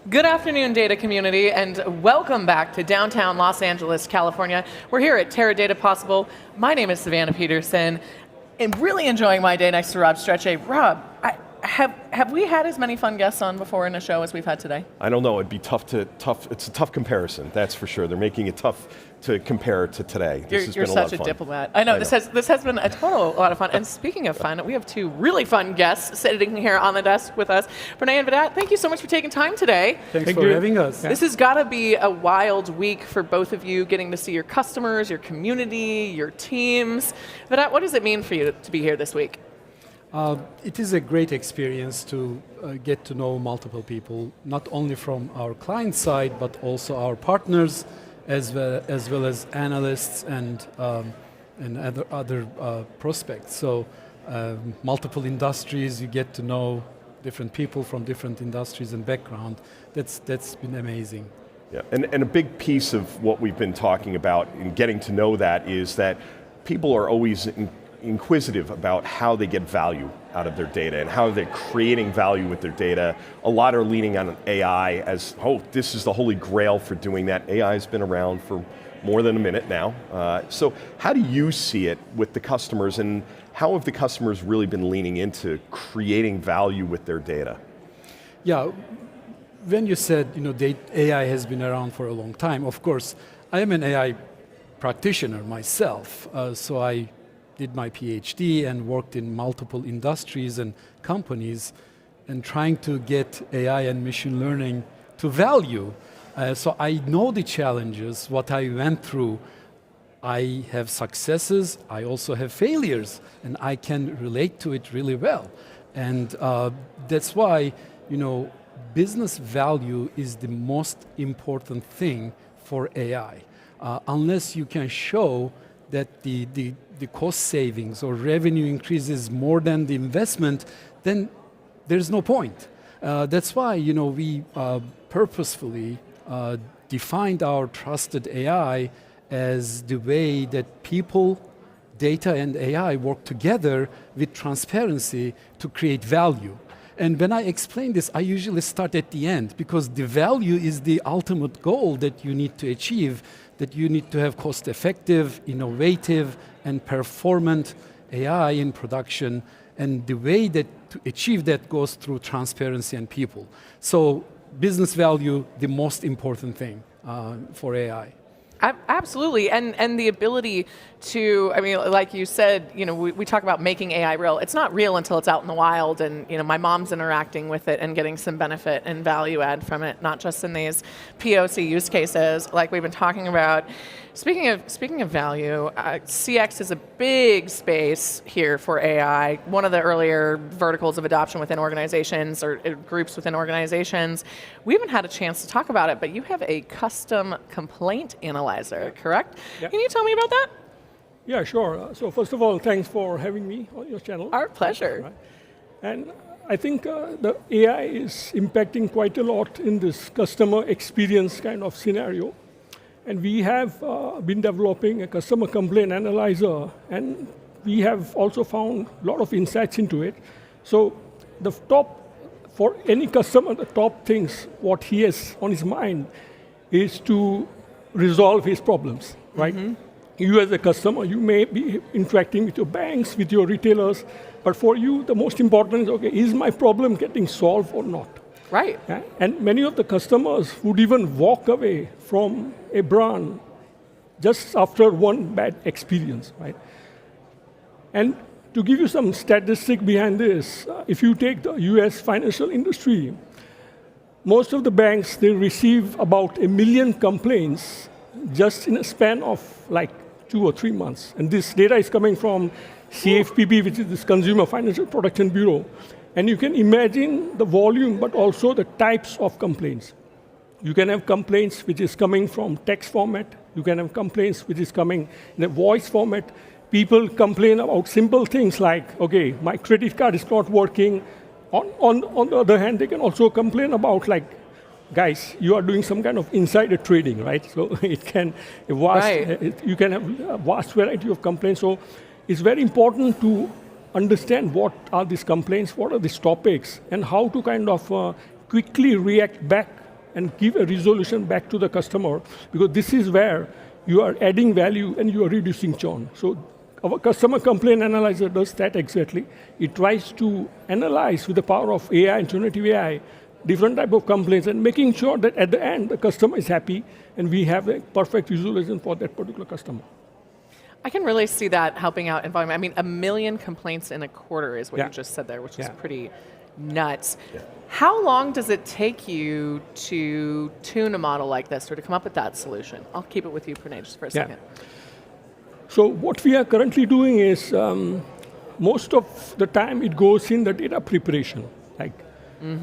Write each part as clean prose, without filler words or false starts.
Good afternoon, data community, and welcome back to downtown Los Angeles, California. We're here at Teradata Possible. My name is Savannah Peterson, and really enjoying my day next to Rob Strechay. Rob, have we had as many fun guests on before in a show as we've had today? I don't know. It'd be tough. It's a tough comparison, that's for sure. They're making it tough to compare to today. You're such a diplomat. I know. This has been a lot of fun. And speaking of fun, we have two really fun guests sitting here on the desk with us. Pranay and Vedat, thank you so much for taking time today. Thanks for having us. This has got to be a wild week for both of you, getting to see your customers, your community, your teams. Vedat, what does it mean for you to be here this week? It is a great experience to get to know multiple people, not only from our client side, but also our partners, as well as analysts and other prospects. So multiple industries, you get to know different people from different industries and background. That's been amazing. Yeah, and a big piece of what we've been talking about in getting to know that is that people are always inquisitive about how they get value out of their data and how they're creating value with their data. A lot are leaning on AI as, this is the holy grail for doing that. AI has been around for more than a minute now. So how do you see it with the customers, and how have the customers really been leaning into creating value with their data? Yeah, when you said, AI has been around for a long time, of course, I am an AI practitioner myself, so I did my PhD and worked in multiple industries and companies and trying to get AI and machine learning to value. So I know the challenges, what I went through. I have successes, I also have failures, and I can relate to it really well. And that's why, business value is the most important thing for AI. Unless you can show that the cost savings or revenue increases more than the investment, then there's no point. That's why we purposefully defined our trusted AI as the way that people, data and AI work together with transparency to create value. And when I explain this, I usually start at the end, because the value is the ultimate goal that you need to achieve, that you need to have cost-effective, innovative, and performant AI in production. And the way that to achieve that goes through transparency and people. So business value, the most important thing for AI. Absolutely, and the ability to, like you said, we talk about making AI real. It's not real until it's out in the wild, and my mom's interacting with it and getting some benefit and value add from it, not just in these POC use cases like we've been talking about. Speaking of value, CX is a big space here for AI. One of the earlier verticals of adoption within organizations or groups within organizations. We haven't had a chance to talk about it, but you have a custom complaint analyzer, correct? Yeah. Can you tell me about that? Yeah, sure. So first of all, thanks for having me on your channel. Our pleasure. Right. And I think the AI is impacting quite a lot in this customer experience kind of scenario. And we have been developing a customer complaint analyzer, and we have also found a lot of insights into it. So for any customer, the top things, what he has on his mind is to resolve his problems, right? Mm-hmm. You as a customer, you may be interacting with your banks, with your retailers, but for you, the most important is, is my problem getting solved or not? Right. Yeah? And many of the customers would even walk away from a brand just after one bad experience, right? And to give you some statistic behind this, if you take the US financial industry, most of the banks, they receive about 1 million complaints just in a span of like 2 or 3 months. And this data is coming from CFPB, which is this Consumer Financial Protection Bureau. And you can imagine the volume, but also the types of complaints. You can have complaints which is coming from text format. You can have complaints which is coming in a voice format. People complain about simple things like, my credit card is not working. On the other hand, they can also complain about guys, you are doing some kind of insider trading, right? So you can have a vast variety of complaints. So it's very important to understand what are these complaints, what are these topics, and how to kind of quickly react back and give a resolution back to the customer, because this is where you are adding value and you are reducing churn. So our customer complaint analyzer does that exactly. It tries to analyze with the power of AI and generative AI different type of complaints and making sure that at the end the customer is happy and we have a perfect resolution for that particular customer. I can really see that helping out in volume. I mean, 1 million complaints in a quarter is what you just said there, which is pretty nuts. Yeah. How long does it take you to tune a model like this or to come up with that solution? I'll keep it with you, Pranay, just for a second. So what we are currently doing is most of the time it goes in the data preparation,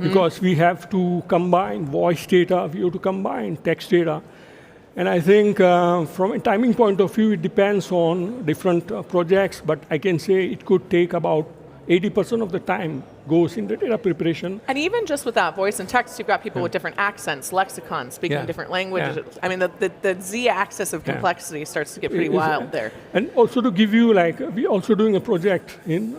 because we have to combine voice data, we have to combine text data. And I think from a timing point of view, it depends on different projects, but I can say it could take about 80% of the time goes in the data preparation. And even just with that voice and text, you've got people with different accents, lexicons, speaking different languages. I mean, the z-axis of complexity starts to get pretty wild there. And also to give you, we're also doing a project in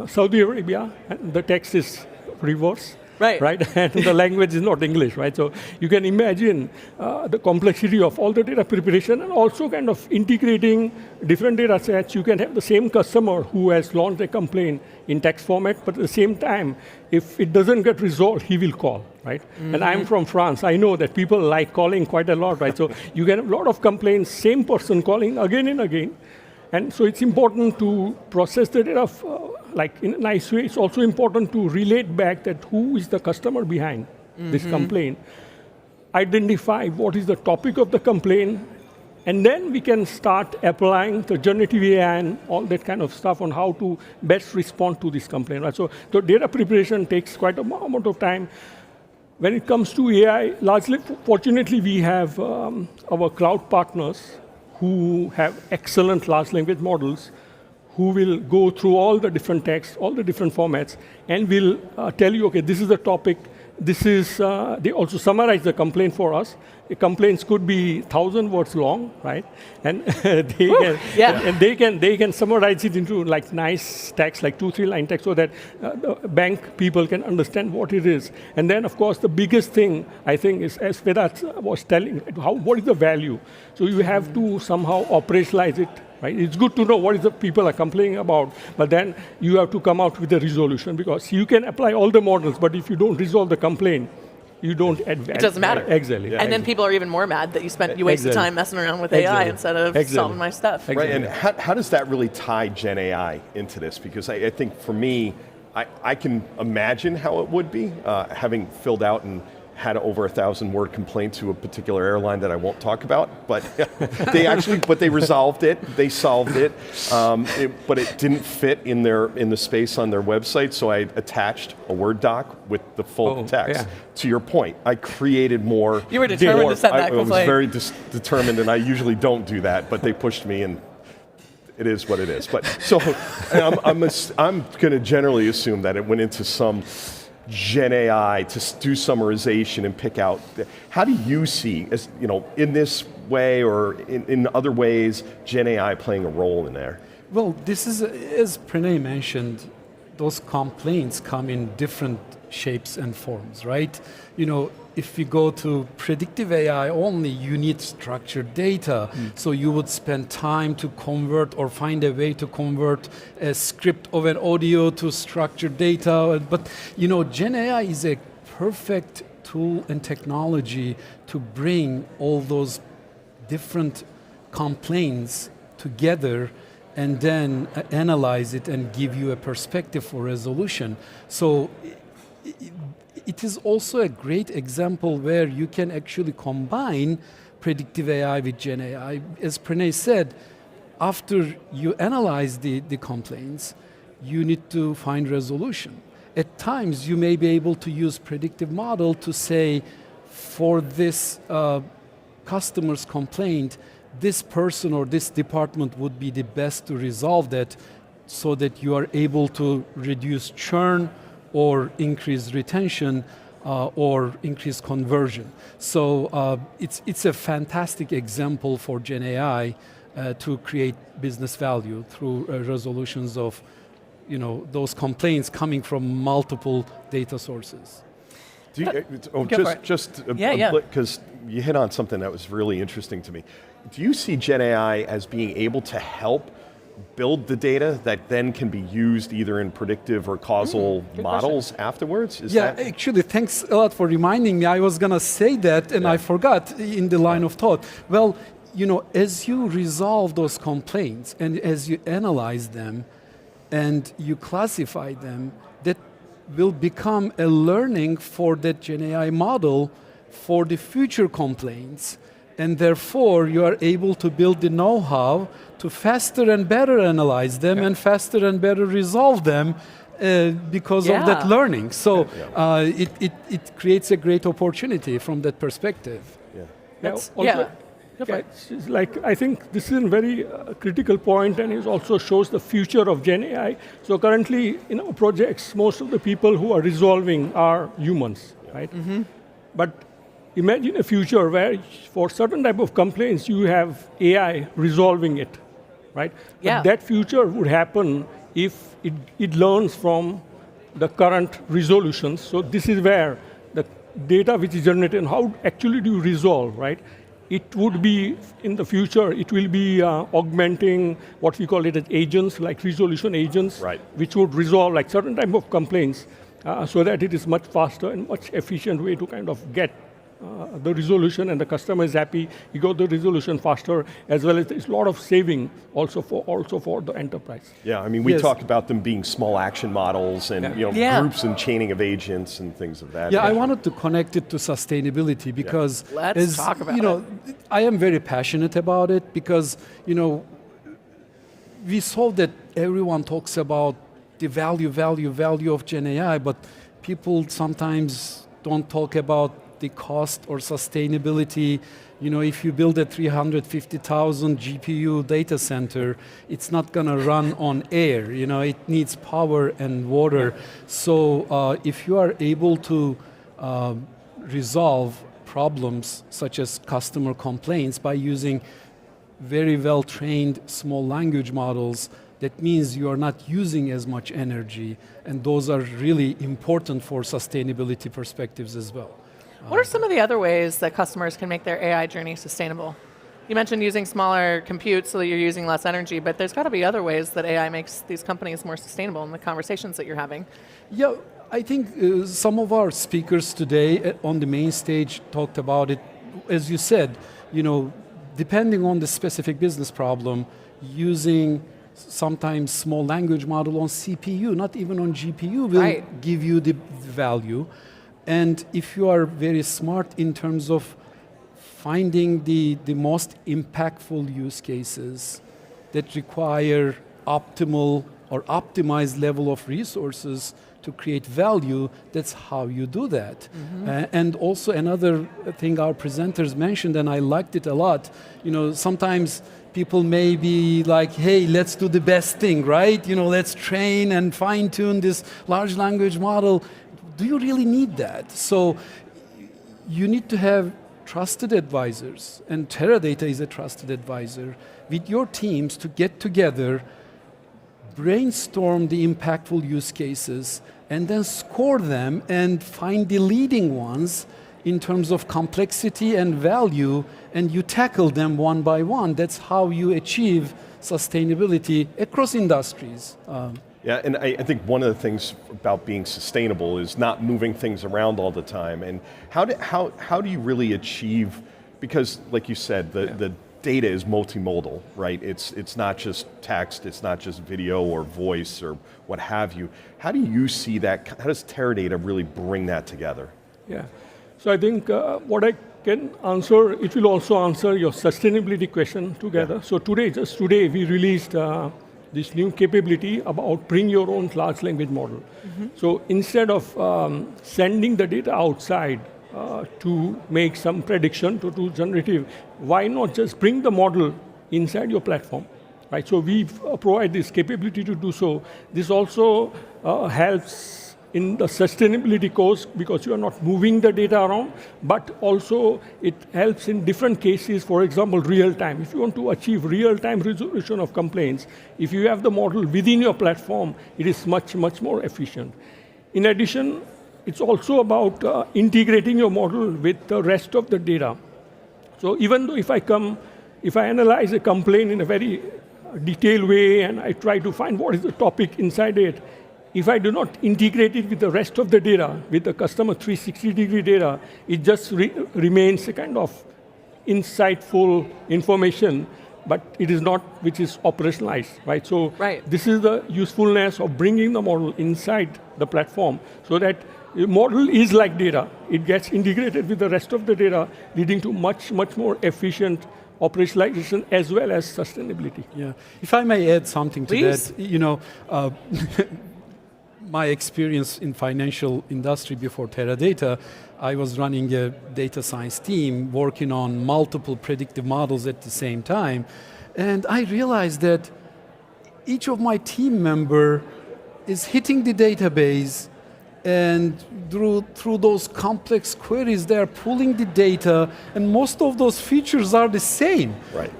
Saudi Arabia, and the text is reverse. Right? And the language is not English, right? So you can imagine the complexity of all the data preparation and also kind of integrating different data sets. You can have the same customer who has launched a complaint in text format, but at the same time, if it doesn't get resolved, he will call, right? And I'm from France. I know that people like calling quite a lot, right? So you get a lot of complaints, same person calling again and again. And so it's important to process the data in a nice way. It's also important to relate back that who is the customer behind this complaint, identify what is the topic of the complaint, and then we can start applying the generative AI and all that kind of stuff on how to best respond to this complaint. Right? So the data preparation takes quite a amount of time. When it comes to AI, largely, fortunately, we have our cloud partners who have excellent large language models, who will go through all the different texts, all the different formats, and will tell you, okay, this is the topic, this is, they also summarize the complaint for us. The complaints could be 1,000 words long, right? And they can summarize it into nice text, 2-3 line text, so that the bank people can understand what it is. And then, of course, the biggest thing, I think, is, as Vedat was telling, what is the value? So you have to somehow operationalize it. Right? It's good to know what is the people are complaining about, but then you have to come out with a resolution, because you can apply all the models, but if you don't resolve the complaint, you don't add value. It doesn't matter. Exactly. And then people are even more mad that you wasted time messing around with AI instead of solving my stuff. Right, and how does that really tie Gen AI into this? Because I think for me, I can imagine how it would be, having filled out and had over 1,000-word complaint to a particular airline that I won't talk about, but they resolved it, they solved it, but it didn't fit in the space on their website, so I attached a Word doc with the full text. Yeah. To your point, I created more. You were determined to send that complaint. I was very determined, and I usually don't do that, but they pushed me, and it is what it is. But so I'm going to generally assume that it went into some Gen AI to do summarization and pick out. How do you see, as in this way or in other ways, Gen AI playing a role in there? Well, this is, as Pranay mentioned, those complaints come in different shapes and forms, right? If you go to predictive AI only, you need structured data. So you would spend time to convert or find a way to convert a script of an audio to structured data. But Gen AI is a perfect tool and technology to bring all those different complaints together and then analyze it and give you a perspective for resolution. So it is also a great example where you can actually combine predictive AI with Gen AI. As Pranay said, after you analyze the complaints, you need to find resolution. At times, you may be able to use predictive model to say, for this customer's complaint, this person or this department would be the best to resolve that, so that you are able to reduce churn or increase retention or increase conversion. So it's a fantastic example for Gen AI to create business value through resolutions of those complaints coming from multiple data sources. Do you, Go for it. just Yeah. because you hit on something that was really interesting to me. Do you see Gen AI as being able to help build the data that then can be used either in predictive or causal models afterwards? Is Yeah, that actually, thanks a lot for reminding me. I was going to say that, and I forgot in the line of thought. Well, as you resolve those complaints and as you analyze them and you classify them, that will become a learning for that Gen AI model for the future complaints. And therefore, you are able to build the know-how to faster and better analyze them and faster and better resolve them because of that learning. So it creates a great opportunity from that perspective. It's like, I think this is a very critical point, and it also shows the future of Gen AI. So currently, in our projects, most of the people who are resolving are humans, right? But imagine a future where for certain type of complaints, you have AI resolving it, right? But that future would happen if it learns from the current resolutions. So this is where the data which is generated, and how actually do you resolve, right? It would be, in the future, it will be augmenting what we call it as agents, like resolution agents, which would resolve like certain type of complaints so that it is much faster and much efficient way to kind of get the resolution, and the customer is happy. You got the resolution faster, as well as there's a lot of saving also for the enterprise. Yeah, I mean, we talked about them being small action models and groups and chaining of agents and things of that. Yeah, I wanted to connect it to sustainability because let's talk about it. I am very passionate about it because we saw that everyone talks about the value of Gen AI, but people sometimes don't talk about the cost or sustainability. If you build a 350,000 GPU data center, it's not going to run on air. It needs power and water. So if you are able to resolve problems such as customer complaints by using very well-trained small language models, that means you are not using as much energy, and those are really important for sustainability perspectives as well. What are some of the other ways that customers can make their AI journey sustainable? You mentioned using smaller compute so that you're using less energy, but there's got to be other ways that AI makes these companies more sustainable in the conversations that you're having. Yeah, I think some of our speakers today on the main stage talked about it. As you said, depending on the specific business problem, using sometimes small language model on CPU, not even on GPU, will give you the value. And if you are very smart in terms of finding the most impactful use cases that require optimal or optimized level of resources to create value, that's how you do that. And also another thing our presenters mentioned, and I liked it a lot, sometimes people may be like, hey, let's do the best thing, right? Let's train and fine-tune this large language model. Do you really need that? So you need to have trusted advisors, and Teradata is a trusted advisor, with your teams to get together, brainstorm the impactful use cases, and then score them and find the leading ones in terms of complexity and value, and you tackle them one by one. That's how you achieve sustainability across industries. Yeah, and I think one of the things about being sustainable is not moving things around all the time. And how do you really achieve, because like you said, the data is multimodal, right? It's not just text, it's not just video or voice or what have you. How do you see that, how does Teradata really bring that together? Yeah, so I think what I can answer, it will also answer your sustainability question together. So just today, we released this new capability about bring your own large language model. So instead of sending the data outside to make some prediction to do generative, why not just bring the model inside your platform, right? So we provide this capability to do so. This also helps in the sustainability course because you are not moving the data around, but also it helps in different cases, for example, real time. If you want to achieve real time resolution of complaints, if you have the model within your platform, it is much, much more efficient. In addition, it's also about integrating your model with the rest of the data. So even though if I analyze a complaint in a very detailed way and I try to find what is the topic inside it, if I do not integrate it with the rest of the data, with the customer 360-degree data, it just remains a kind of insightful information, but it is not which is operationalized, right? So this is the usefulness of bringing the model inside the platform so that the model is like data. It gets integrated with the rest of the data, leading to much, much more efficient operationalization as well as sustainability. Yeah, if I may add something to Please. that, my experience in financial industry before Teradata, I was running a data science team working on multiple predictive models at the same time. And I realized that each of my team member is hitting the database and through those complex queries, they are pulling the data, and most of those features are the same. Right.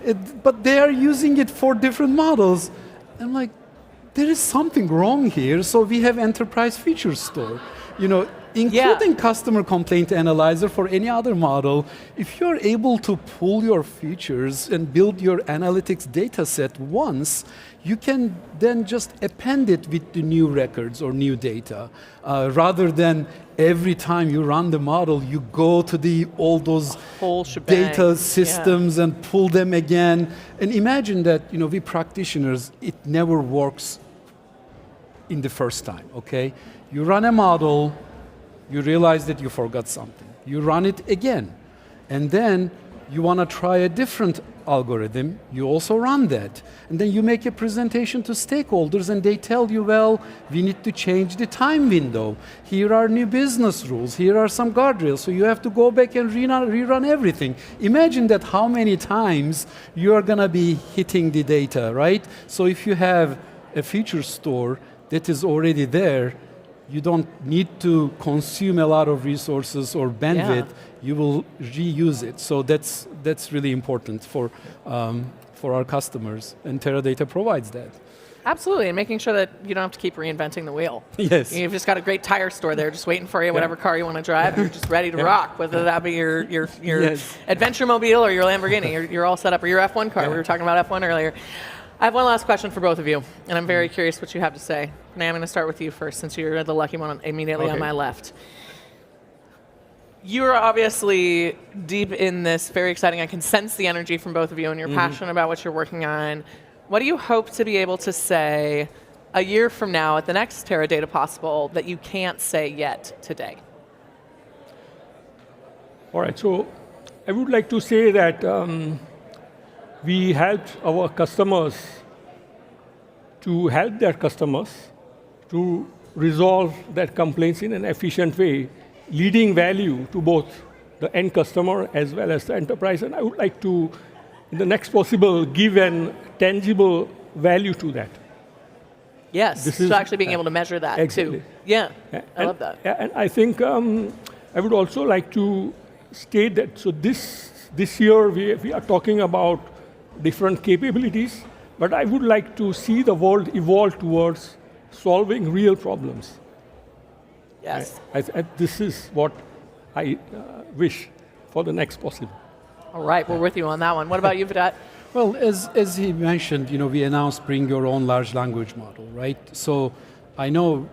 But they are using it for different models. I'm like, there is something wrong here, so we have enterprise feature store. Including customer complaint analyzer for any other model. If you're able to pull your features and build your analytics data set once, you can then just append it with the new records or new data, rather than every time you run the model, you go to all those whole shebang. Data systems and pull them again. And imagine that, we practitioners, it never works in the first time, okay? You run a model, you realize that you forgot something. You run it again. And then you want to try a different algorithm, you also run that. And then you make a presentation to stakeholders and they tell you, well, we need to change the time window. Here are new business rules. Here are some guardrails. So you have to go back and rerun everything. Imagine that how many times you are going to be hitting the data, right? So if you have a feature store that is already there, you don't need to consume a lot of resources or bandwidth. You will reuse it. So that's really important for our customers, and Teradata provides that. Absolutely, and making sure that you don't have to keep reinventing the wheel. Yes. You've just got a great tire store there, just waiting for you, whatever car you want to drive. You're just ready to rock, whether that be your adventure mobile or your Lamborghini. You're all set up, or your F1 car. We were talking about F1 earlier. I have one last question for both of you, and I'm very curious what you have to say. Pranay, I'm going to start with you first, since you're the lucky one immediately on my left. You're obviously deep in this, very exciting. I can sense the energy from both of you, and you're passionate about what you're working on. What do you hope to be able to say a year from now at the next Teradata Possible that you can't say yet today? All right, so I would like to say that we helped our customers to help their customers to resolve their complaints in an efficient way, leading value to both the end customer as well as the enterprise. And I would like to, in the next possible, give an tangible value to that. Yes, so actually being able to measure that too. Yeah, I love that. And I think I would also like to state that, so this year we are talking about different capabilities, but I would like to see the world evolve towards solving real problems. Yes. This is what I wish for the next possible. All right, we're with you on that one. What about you, Vedat? Well, as he mentioned, we announced bring your own large language model, right? So I know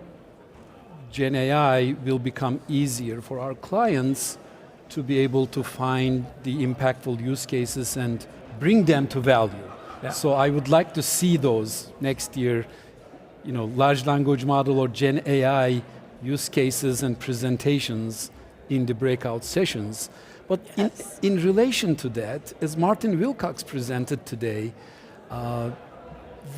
Gen AI will become easier for our clients to be able to find the impactful use cases and bring them to value. Yeah. So I would like to see those next year, large language model or Gen AI use cases and presentations in the breakout sessions. But in relation to that, as Martin Wilcox presented today,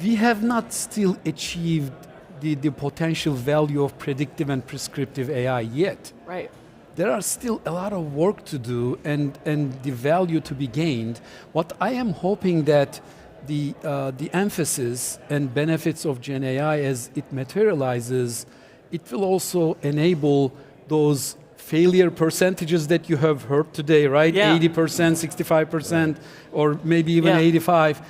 we have not still achieved the potential value of predictive and prescriptive AI yet. Right. There are still a lot of work to do and the value to be gained. What I am hoping that the emphasis and benefits of Gen AI as it materializes, it will also enable those failure percentages that you have heard today, right? 80%, 65%, or maybe even 85%,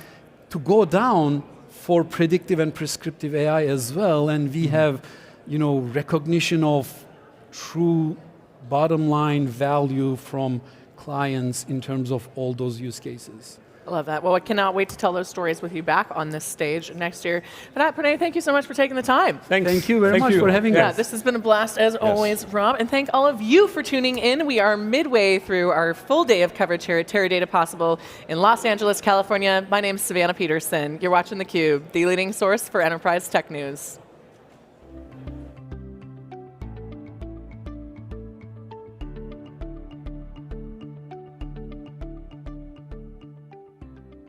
to go down for predictive and prescriptive AI as well. And we have, recognition of true bottom line value from clients in terms of all those use cases. I love that. Well, I cannot wait to tell those stories with you back on this stage next year. Vedat, Pranay, thank you so much for taking the time. Thanks. Thank you very much for having Yeah, us. this has been a blast as always, Rob. And thank all of you for tuning in. We are midway through our full day of coverage here at Teradata Possible in Los Angeles, California. My name is Savannah Peterson. You're watching theCUBE, the leading source for enterprise tech news.